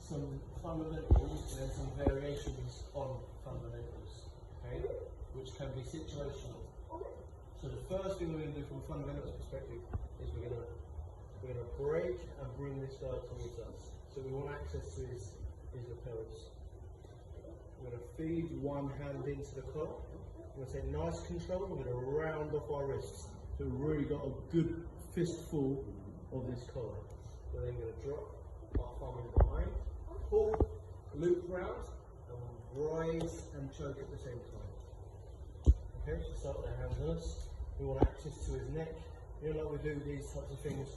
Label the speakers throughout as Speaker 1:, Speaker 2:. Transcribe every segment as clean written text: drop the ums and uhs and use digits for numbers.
Speaker 1: some fundamentals and then some variations on fundamentals, okay, which can be situational. So the first thing we're going to do from a fundamentals perspective is we're going to break and bring this guy towards us. So we want access to his lapels. We're going to feed one hand into the collar. We're going to take nice control. We're going to round off our wrists. So we've really got a good fistful of this collar. We're then going to drop our thumb in behind, pull, loop round, and rise and choke at the same time. Okay, so start with our hands on us. We want access to his neck. You know, like we do these types of things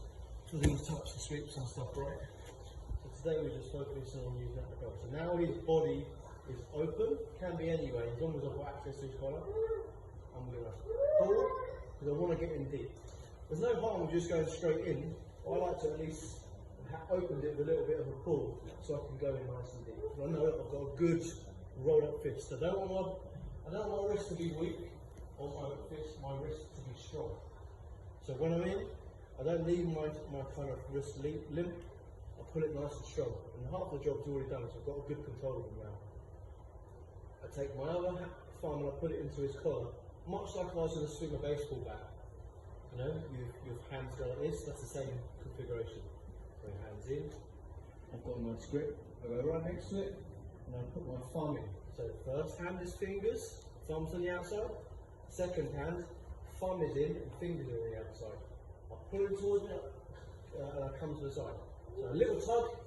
Speaker 1: for these types of sweeps and stuff, right? So today we're just focusing on using that to go. So now his body is open, can be anyway, as long as I've got access to his collar. I'm going to pull, because I want to get in deep. There's no harm with just going straight in. I like to at least open it with a little bit of a pull, so I can go in nice and deep. I know I've got a good roll up fist. I don't want my wrist to be weak, or my wrist to be strong. So when I'm in, I don't leave my kind of wrist limp. I pull it nice and strong. And half the job's already done, so I've got a good control of him now. I take my other thumb and I put it into his collar, much like I was going to swing a baseball bat. You know, your hands go like this, that's the same configuration. Bring hands in, I've got a nice grip, I go right next to it, and I put my thumb in. So first hand is fingers, thumbs on the outside. Second hand, thumb is in and fingers are on the outside. I pull it towards me and I come to the side. So a little tug,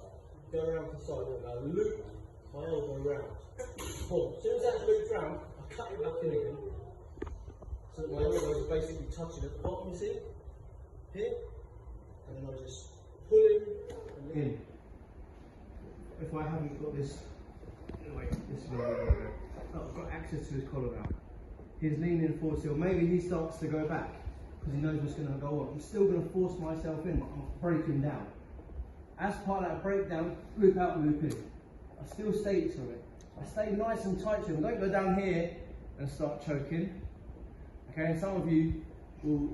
Speaker 1: go around to the side, and I loop my elbow round. Boom. As soon as that's looped round, I cut it back in again. So that my elbows are basically touching at the bottom, you see? Here. And then I just pull him and in. If I haven't got this, anyway, this is where I'm going to go. Oh, I've got access to his collar now. He's leaning forward still. Maybe he starts to go back because he knows what's going to go on. I'm still going to force myself in, but I'm break him down. As part of that breakdown, loop out and loop in. I still stay to it. I stay nice and tight to him. Don't go down here and start choking. Okay, and some of you will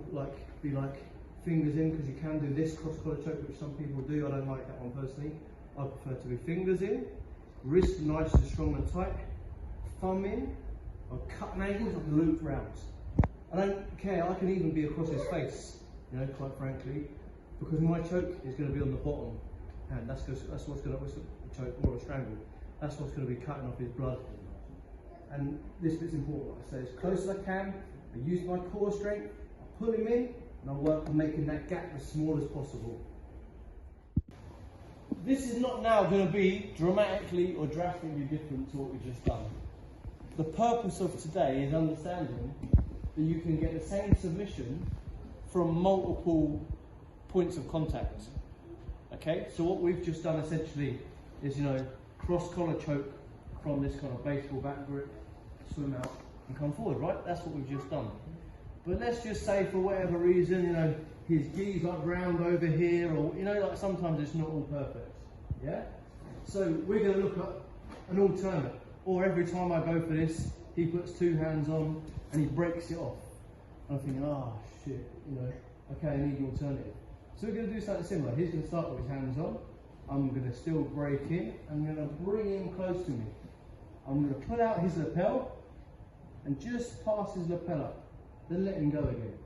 Speaker 1: be like fingers in because you can do this cross collar choke, which some people do. I don't like that one personally. I prefer to be fingers in, wrist nice and strong and tight, thumb in. I cut an angle, I can loop round. I don't care, I can even be across his face, you know, quite frankly, because my choke is going to be on the bottom hand. That's what's going to choke or a strangle. That's what's going to be cutting off his blood. And this bit's important. I stay as close as I can, I use my core strength, I pull him in, and I work on making that gap as small as possible. This is not now going to be dramatically or drastically different to what we've just done. The purpose of today is understanding that you can get the same submission from multiple points of contact. Okay, so what we've just done essentially is, you know, cross collar choke from this kind of baseball bat grip, swim out and come forward, right? That's what we've just done. But let's just say for whatever reason, you know, his gi's like round over here, or, you know, like sometimes it's not all perfect. Yeah? So we're going to look at an alternate. Or every time I go for this, he puts two hands on and he breaks it off. And I'm thinking, oh shit, you know, okay, I need the alternative. So we're going to do something similar. He's going to start with his hands on. I'm going to still break in. I'm going to bring him close to me. I'm going to pull out his lapel and just pass his lapel up. Then let him go again.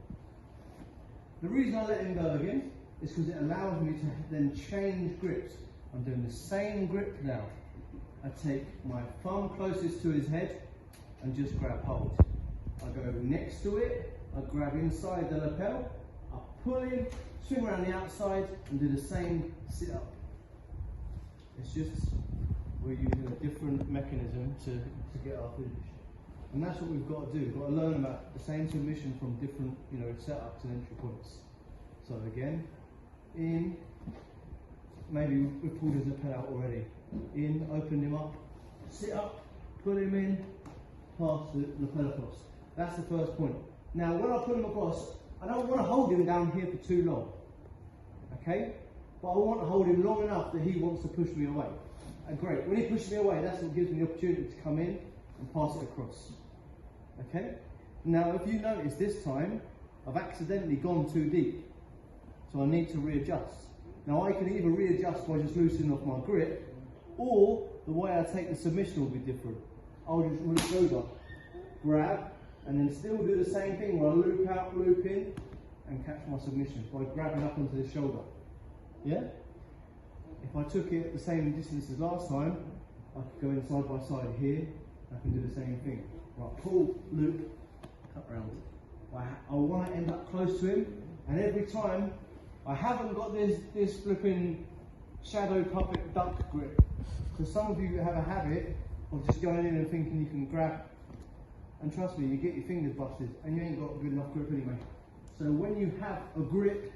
Speaker 1: The reason I let him go again is because it allows me to then change grips. I'm doing the same grip now. I take my thumb closest to his head and just grab hold. I go next to it, I grab inside the lapel, I pull in, swing around the outside and do the same sit up. It's just we're using a different mechanism to get our finish. And that's what we've got to do. We've got to learn about the same submission from different, you know, setups and entry points. So again, in, maybe we've pulled his lapel out already. In, open him up, sit up, pull him in, pass the lapel across. That's the first point. Now when I put him across, I don't want to hold him down here for too long. Okay? But I want to hold him long enough that he wants to push me away. Great. When he pushes me away, that's what gives me the opportunity to come in and pass it across. Okay? Now if you notice this time, I've accidentally gone too deep. So I need to readjust. Now I can either readjust by just loosening off my grip, Or the way I take the submission will be different. I'll just root shoulder, grab, and then still do the same thing where I loop out, loop in, and catch my submission by grabbing up onto the shoulder. Yeah? If I took it the same distance as last time, I could go in side by side here. I can do the same thing. Right, pull, loop, cut round. I want to end up close to him, and every time I haven't got this flipping shadow puppet duck grip. Because some of you have a habit of just going in and thinking you can grab, and trust me, you get your fingers busted, and you ain't got good enough grip anyway. So when you have a grip,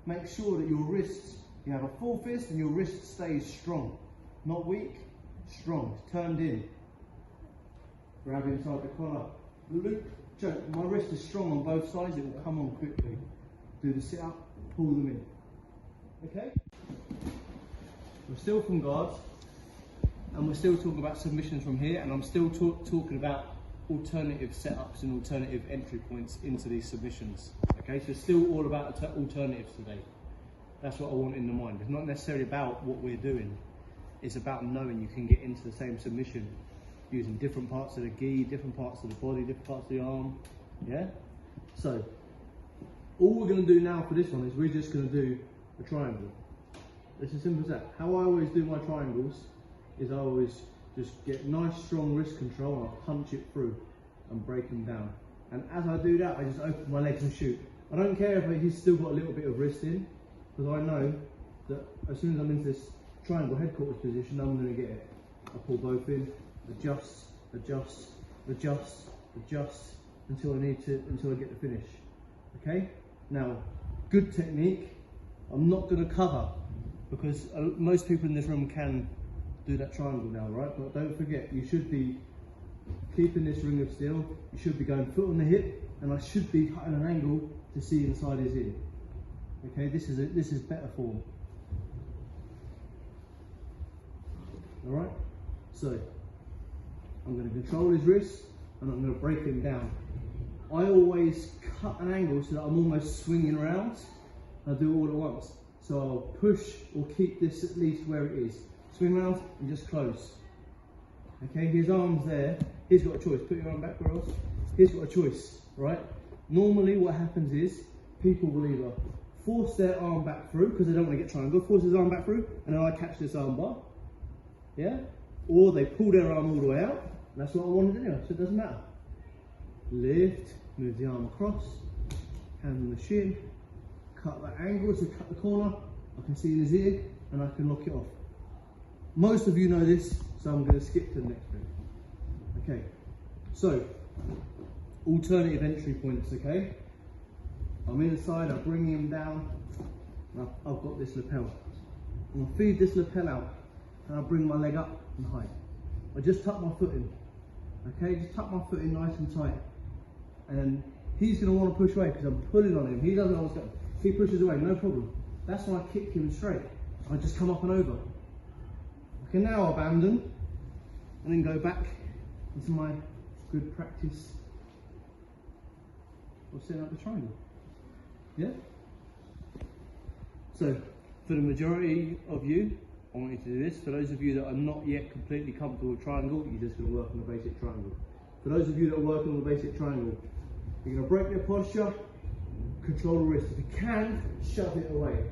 Speaker 1: make sure that your wrists, you have a full fist and your wrist stays strong. Not weak, strong, turned in. Grab inside the collar, loop, choke. My wrist is strong on both sides, it will come on quickly. Do the sit up, pull them in. Okay? We're still from guards, and we're still talking about submissions from here, and I'm still talking about alternative setups and alternative entry points into these submissions. Okay, so it's still all about alternatives today. That's what I want in the mind. It's not necessarily about what we're doing. It's about knowing you can get into the same submission using different parts of the gi, different parts of the body, different parts of the arm. Yeah? So, all we're going to do now for this one is we're just going to do a triangle. It's as simple as that. How I always do my triangles is I always just get nice strong wrist control and I punch it through and break them down. And as I do that, I just open my legs and shoot. I don't care if he's still got a little bit of wrist in, because I know that as soon as I'm into this triangle headquarters position, I'm going to get it. I pull both in, adjust, adjust, adjust, adjust until I get the finish. Okay? Now, good technique. I'm not going to cover, because most people in this room can do that triangle now, right? But don't forget, you should be keeping this ring of steel. You should be going foot on the hip, and I should be cutting an angle to see inside his ear. Okay, this is better form. All right. So I'm going to control his wrist, and I'm going to break him down. I always cut an angle so that I'm almost swinging around. I do it all at once. So I'll push or keep this at least where it is. Swing around and just close. Okay, his arm's there. He's got a choice. Put your arm back, girls. He's got a choice, right? Normally what happens is people will either force their arm back through because they don't want to get triangle, force his arm back through, and then I catch this arm bar. Yeah? Or they pull their arm all the way out. And that's what I want to do anyway, so it doesn't matter. Lift, move the arm across, hand on the shin, cut that angle to cut the corner. I can see his ear and I can lock it off. Most of you know this, so I'm going to skip to the next bit. Okay, so alternative entry points, okay? I'm inside, I bring him down, and I've got this lapel. I'm going to feed this lapel out, and I bring my leg up and high. I just tuck my foot in, okay? Just tuck my foot in nice and tight. And then he's going to want to push away because I'm pulling on him. He doesn't know what's going on. He pushes away, no problem. That's why I kick him straight. I just come up and over. I can now abandon and then go back into my good practice of setting up the triangle. Yeah? So, for the majority of you, I want you to do this. For those of you that are not yet completely comfortable with triangle, you're just going to work on the basic triangle. For those of you that are working on the basic triangle, you're going to break your posture, control the wrist. If you can, shove it away.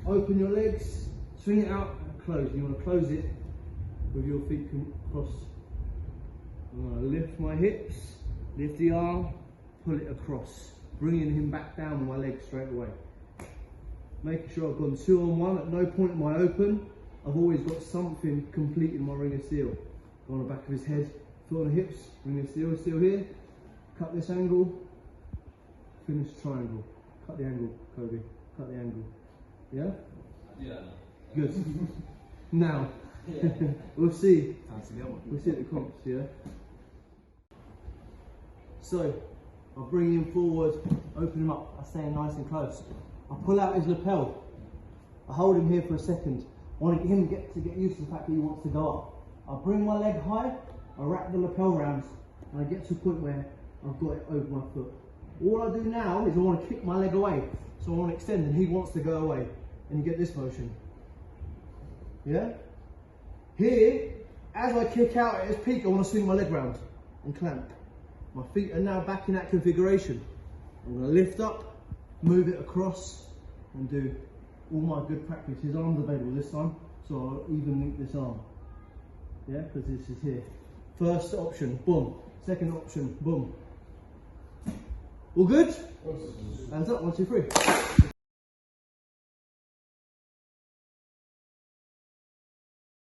Speaker 1: Open your legs, swing it out and close. You want to close it with your feet crossed. I'm going to lift my hips, lift the arm, pull it across, bringing him back down with my legs straight away. Making sure I've gone 2 on 1. At no point am I open. I've always got something complete in my ring of steel. Go on the back of his head, foot on the hips, ring of steel, still here. Cut this angle, finish triangle. Cut the angle, Kobe. Cut the angle. Yeah? Yeah. Good. Now, we'll see. We'll see at the comps, yeah? So, I'll bring him forward, open him up. I stay nice and close. I pull out his lapel. I hold him here for a second. I want him to get used to the fact that he wants to go up. I bring my leg high, I wrap the lapel round, and I get to a point where I've got it over my foot. All I do now is I want to kick my leg away. So I want to extend and he wants to go away. And you get this motion. Yeah? Here, as I kick out at its peak, I want to swing my leg round and clamp. My feet are now back in that configuration. I'm going to lift up, move it across, and do all my good practice. His arm's available this time, so I'll even link this arm. Yeah, because this is here. First option, boom. Second option, boom. All good? Hands up, 1, 2, 3.